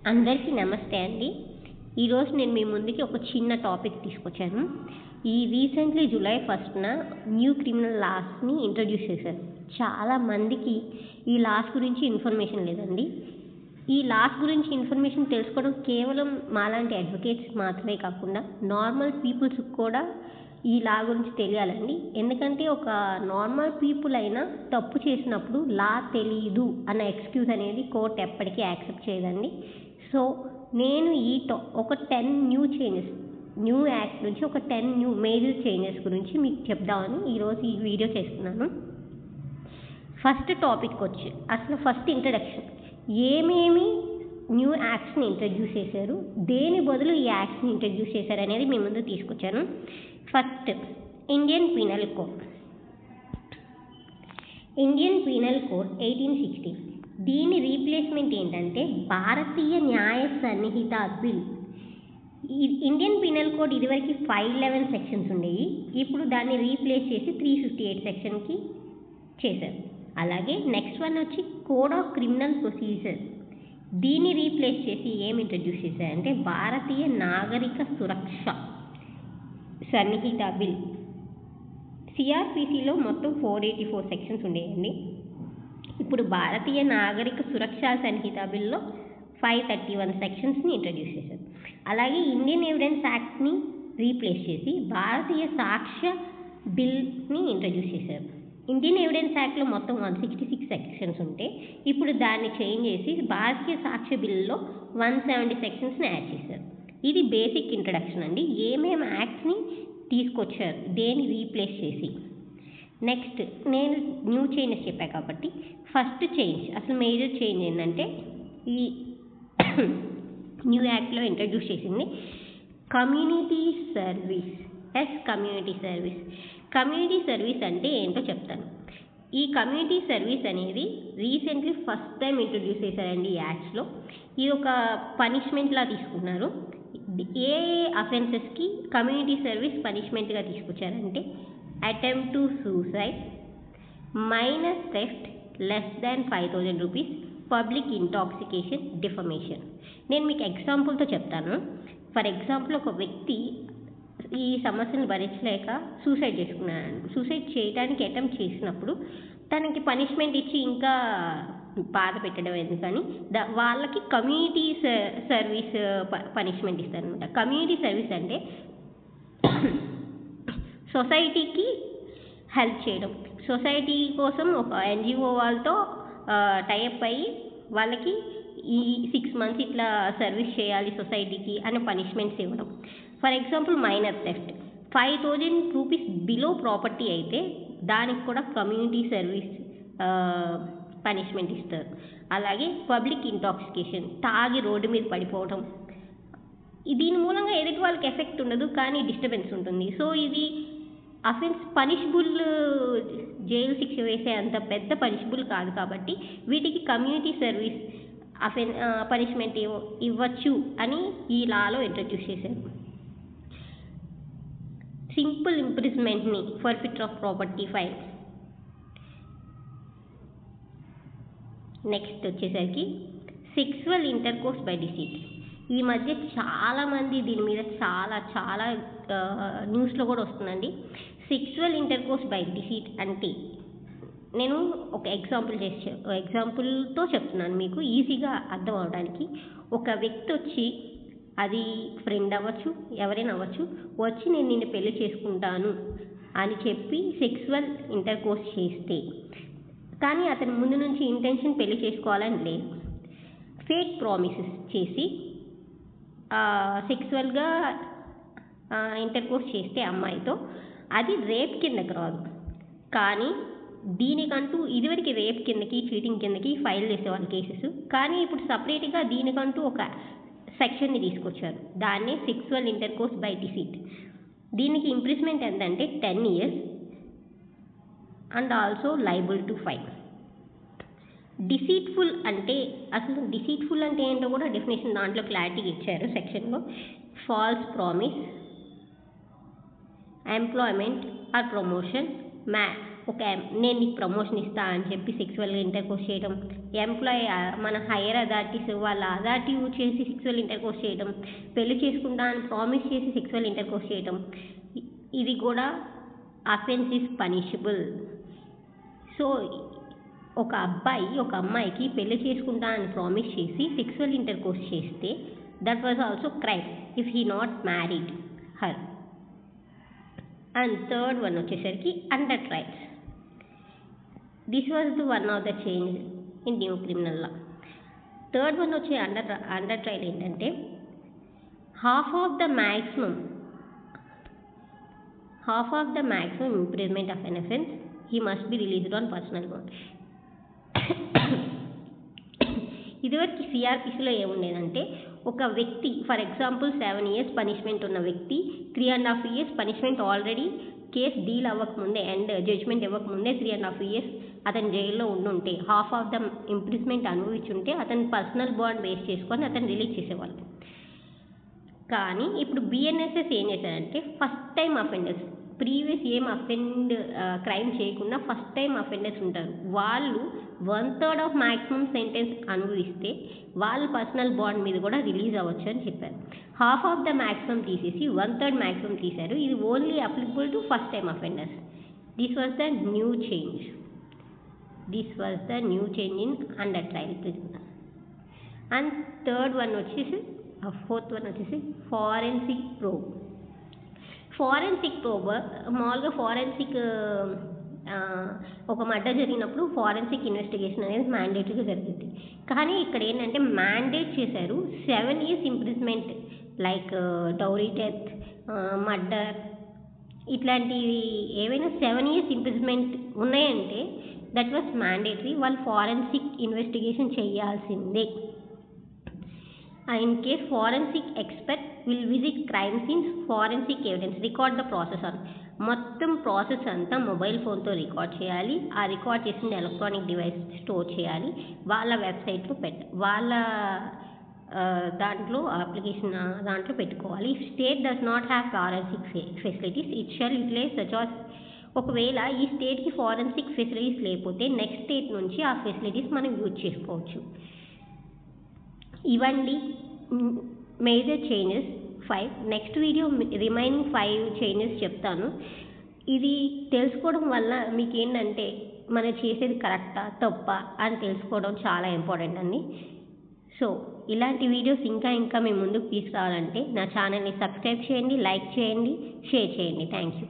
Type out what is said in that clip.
అందరికీ నమస్తే అండి. ఈరోజు నేను మీ ముందుకి ఒక చిన్న టాపిక్ తీసుకొచ్చాను. ఈ రీసెంట్లీ జూలై 1న న్యూ క్రిమినల్ లాస్ని ఇంట్రడ్యూస్ చేశారు. చాలా మందికి ఈ లాస్ గురించి ఇన్ఫర్మేషన్ లేదండి. ఈ లాస్ గురించి ఇన్ఫర్మేషన్ తెలుసుకోవడం కేవలం మాలాంటి అడ్వకేట్స్ మాత్రమే కాకుండా నార్మల్ పీపుల్స్ కూడా ఈ లా గురించి తెలియాలండి. ఎందుకంటే ఒక నార్మల్ పీపుల్ అయినా తప్పు చేసినప్పుడు లా తెలీదు అన్న ఎక్స్క్యూజ్ అనేది కోర్ట్ ఎప్పటికీ యాక్సెప్ట్ చేయదండి. సో నేను ఒక 10 న్యూ యాక్ట్ నుంచి ఒక 10 న్యూ మేజర్ చేంజెస్ గురించి మీకు చెప్దామని ఈరోజు ఈ వీడియో చేస్తున్నాను. ఫస్ట్ టాపిక్ వచ్చి అసలు ఫస్ట్ ఇంట్రడక్షన్, ఏమేమి న్యూ యాక్ట్స్ని ఇంట్రడ్యూస్ చేశారు, దేని బదులు ఈ యాక్ట్స్ని ఇంట్రడ్యూస్ చేశారు అనేది మీ ముందు తీసుకొచ్చాను. First, Indian penal code 1860. దీని రీప్లేస్మెంట్ ఏంటంటే భారతీయ న్యాయ సన్నిహిత బిల్. ఇండియన్ పీనల్ కోడ్ ఇదివరకు 511 సెక్షన్స్ ఉండేవి, ఇప్పుడు దాన్ని రీప్లేస్ చేసి 358 సెక్షన్కి చేశారు. అలాగే నెక్స్ట్ వన్ వచ్చి కోడ్ ఆఫ్ క్రిమినల్ ప్రొసీజర్. దీన్ని రీప్లేస్ చేసి ఏం ఇంట్రడ్యూస్ చేశారంటే భారతీయ నాగరిక సురక్ష సన్నిహిత బిల్. సిఆర్పిసిలో మొత్తం 484 సెక్షన్స్ ఉండేయండి, ఇప్పుడు భారతీయ నాగరిక సురక్ష సన్నిహిత బిల్లో 531 సెక్షన్స్ని ఇంట్రడ్యూస్ చేశారు. అలాగే ఇండియన్ ఎవిడెన్స్ యాక్ట్ని రీప్లేస్ చేసి భారతీయ సాక్ష్య బిల్ని ఇంట్రడ్యూస్ చేశారు. ఇండియన్ ఎవిడెన్స్ యాక్ట్లో మొత్తం 166 సెక్షన్స్ ఉంటే ఇప్పుడు దాన్ని చేంజ్ చేసి భారతీయ సాక్ష్య బిల్లో 170 సెక్షన్స్ని యాడ్ చేశారు. ఇది బేసిక్ ఇంట్రడక్షన్ అండి, ఏమేమి యాక్ట్స్ని తీసుకొచ్చారు దేన్ని రీప్లేస్ చేసి. నెక్స్ట్ నేను న్యూ చేంజెస్ చెప్పా కాబట్టి ఫస్ట్ చేంజ్, అసలు మేజర్ చేంజ్ ఏంటంటే ఈ న్యూ యాక్ట్లో ఇంట్రడ్యూస్ చేసింది కమ్యూనిటీ సర్వీస్. కమ్యూనిటీ సర్వీస్ అంటే ఏంటో చెప్తాను. ఈ కమ్యూనిటీ సర్వీస్ అనేది రీసెంట్లీ ఫస్ట్ టైం ఇంట్రడ్యూస్ చేశారండి ఈ యాక్ట్స్లో. ఇది ఒక పనిష్మెంట్లా తీసుకున్నారు. ఏ అఫెన్సెస్కి కమ్యూనిటీ సర్వీస్ పనిష్మెంట్గా తీసుకొచ్చారంటే attempt to suicide, minor theft less than 5,000 rupees, public intoxication, defamation. నేను మీకు ఎగ్జాంపుల్తో చెప్తాను. ఫర్ ఎగ్జాంపుల్, ఒక వ్యక్తి ఈ సమస్యను భరించలేక సూసైడ్ చేయడానికి అటెంప్ట్ చేసినప్పుడు తనకి పనిష్మెంట్ ఇచ్చి ఇంకా బాధ పెట్టడం ఎందుకని వాళ్ళకి కమ్యూనిటీ సర్వీస్ పనిష్మెంట్ ఇస్తారనమాట. కమ్యూనిటీ సర్వీస్ అంటే సొసైటీకి హెల్ప్ చేయడం, సొసైటీ కోసం ఒక ఎన్జిఓ వాళ్ళతో టైఅప్ అయ్యి వాళ్ళకి ఈ 6 months ఇట్లా సర్వీస్ చేయాలి సొసైటీకి అనే పనిష్మెంట్స్ ఇవ్వడం. For example, minor theft 5,000 rupees below property అయితే దానికి కూడా కమ్యూనిటీ సర్వీస్ పనిష్మెంట్ ఇస్తారు. అలాగే పబ్లిక్ ఇంటాక్సికేషన్, తాగి రోడ్డు మీద పడిపోవడం. దీని మూలంగా ఎదుటి వాళ్ళకి ఎఫెక్ట్ ఉండదు కానీ డిస్టర్బెన్స్ ఉంటుంది. సో ఇది అఫెన్స్ పనిషబుల్, జైలు శిక్ష వేసే అంత పెద్ద పనిషబుల్ కాదు కాబట్టి వీటికి కమ్యూనిటీ సర్వీస్ పనిష్మెంట్ ఇవ్వచ్చు అని ఈ లాలో ఇంట్రడ్యూస్ చేశారు. సింపుల్ ఇంప్రిజ్మెంట్ని forfeit of property fine. Next వచ్చేసరికి సెక్సువల్ ఇంటర్కోర్స్ బై డిసీట్. ఈ మధ్య చాలామంది దీని మీద చాలా న్యూస్లో కూడా వస్తుందండి. సెక్సువల్ ఇంటర్కోర్స్ బై డిసీట్ అంటే నేను ఒక ఎగ్జాంపుల్తో చెప్తున్నాను మీకు ఈజీగా అర్థం అవడానికి. ఒక వ్యక్తి వచ్చి, అది ఫ్రెండ్ అవ్వచ్చు ఎవరైనా అవ్వచ్చు, వచ్చి నేను నిన్ను పెళ్లి చేసుకుంటాను అని చెప్పి సెక్సువల్ ఇంటర్కోర్స్ చేస్తే, కానీ అతని ముందు నుంచి ఇంటెన్షన్ పెళ్లి చేసుకోవాలని లేదు, ఫేక్ ప్రామిసెస్ చేసి సెక్సువల్గా ఇంటర్కోర్స్ చేస్తే అమ్మాయితో, అది రేప్ కిందకి రాదు. కానీ దీనికంటూ ఇదివరకు రేప్ కిందకి, చీటింగ్ కిందకి ఫైల్ చేసేవాళ్ళు కేసెస్, కానీ ఇప్పుడు సపరేట్గా దీనికంటూ ఒక సెక్షన్ని తీసుకొచ్చారు. దాన్నే సెక్సువల్ ఇంటర్కోర్స్ బై డిసీట్. దీనికి ఇంప్రిజ్మెంట్ ఎంతంటే 10 years and also liable to fine. Deceitful అంటే ఏంటో కూడా డెఫినేషన్ దాంట్లో క్లారిటీగా ఇచ్చారు సెక్షన్లో. Falls promise, employment or promotion, నేను నీకు ప్రమోషన్ ఇస్తా అని చెప్పి సెక్సువల్గా ఇంటర్కోర్స్ చేయడం, ఎంప్లాయీ మన హైయర్ అథారిటీస్ వాళ్ళ అథారిటీ యూజ్ చేసి సెక్సువల్ ఇంటర్కోర్స్ చేయడం, పెళ్లి చేసుకుంటా అని ప్రామిస్ చేసి సెక్సువల్ ఇంటర్కోర్స్ చేయడం, ఇది కూడా అఫెన్స్ ఈజ్ పనిషబుల్. సో ఒక అబ్బాయి ఒక అమ్మాయికి పెళ్లి చేసుకుంటా అని ప్రామిస్ చేసి సెక్సువల్ ఇంటర్కోర్స్ చేస్తే that was also crime if he not married her. And third one వచ్చేసరికి under trials. This was the one of the change in new criminal law. Third one వచ్చే అండర్ ట్రయల్ ఏంటంటే half of the maximum imprisonment of an offence he must be released on personal bond. ఇదివరకు సిఆర్పిసిలో ఏముండేదంటే ఒక వ్యక్తి for example 7 years punishment ఉన్న వ్యక్తి 3.5 years punishment already case deal అవ్వకముందే and judgement ఇవ్వకముందే 3.5 years అతను జైల్లో ఉండుంటే హాఫ్ ఆఫ్ ద ఇంప్రిజ్మెంట్ అనుభవించుంటే అతను పర్సనల్ బాండ్ బేస్ చేసుకొని అతను రిలీజ్ చేసేవాళ్ళు. కానీ ఇప్పుడు బిఎన్ఎస్ఎస్ ఏం చేశారంటే first time offenders, previous crime చేయకుండా ఫస్ట్ టైం అఫెండర్స్ ఉంటారు, వాళ్ళు 1/3 ఆఫ్ మ్యాక్సిమం సెంటెన్స్ అనుభవిస్తే వాళ్ళు పర్సనల్ బాండ్ మీద కూడా రిలీజ్ అవ్వచ్చు అని చెప్పారు. హాఫ్ ఆఫ్ ద మ్యాక్సిమం తీసేసి 1/3 మ్యాక్సిమం తీశారు. ఇది only applicable to first time offenders. This was the new change in under trial prison. And third one వచ్చేసి ఫోర్త్ వన్ వచ్చేసి ఫారెన్సిక్ ప్రోబ్. మామూలుగా ఫారెన్సిక్ ఒక మర్డర్ జరిగినప్పుడు ఫారెన్సిక్ ఇన్వెస్టిగేషన్ అనేది మ్యాండేటరీగా జరిగింది. కానీ ఇక్కడ ఏంటంటే మ్యాండేట్ చేశారు 7 years imprisonment like dowry death, murder ఇట్లాంటివి ఏవైనా 7 years ఇంప్రిజ్మెంట్ ఉన్నాయంటే దట్ వాస్ మ్యాండేటరీ. వాళ్ళు ఫారెన్సిక్ ఇన్వెస్టిగేషన్ చేయాల్సిందే. In case forensic expert will visit crime scenes, forensic evidence, record the process on. మొత్తం ప్రాసెస్ అంతా మొబైల్ ఫోన్తో రికార్డ్ చేయాలి. ఆ రికార్డ్ చేసిన ఎలక్ట్రానిక్ డివైస్ స్టోర్ చేయాలి, వాళ్ళ వెబ్సైట్లో వాళ్ళ దాంట్లో అప్లికేషన్ దాంట్లో పెట్టుకోవాలి. If state does not have forensic facilities it shall utilize such as. ఒకవేళ ఈ స్టేట్కి ఫారెన్సిక్ ఫెసిలిటీస్ లేకపోతే నెక్స్ట్ స్టేట్ నుంచి ఆ ఫెసిలిటీస్ మనం యూజ్ చేసుకోవచ్చు. ఇవండి major changes 5. Next video remaining 5 changes చెప్తాను. ఇది తెలుసుకోవడం వల్ల మీకు ఏంటంటే మనం చేసేది కరెక్టా తప్పా అని తెలుసుకోవడం చాలా ఇంపార్టెంట్ అండి. సో ఇలాంటి వీడియోస్ ఇంకా మీ ముందుకు తీసుకురావాలంటే నా ఛానల్ని సబ్స్క్రైబ్ చేయండి, లైక్ చేయండి, షేర్ చేయండి. Thank you.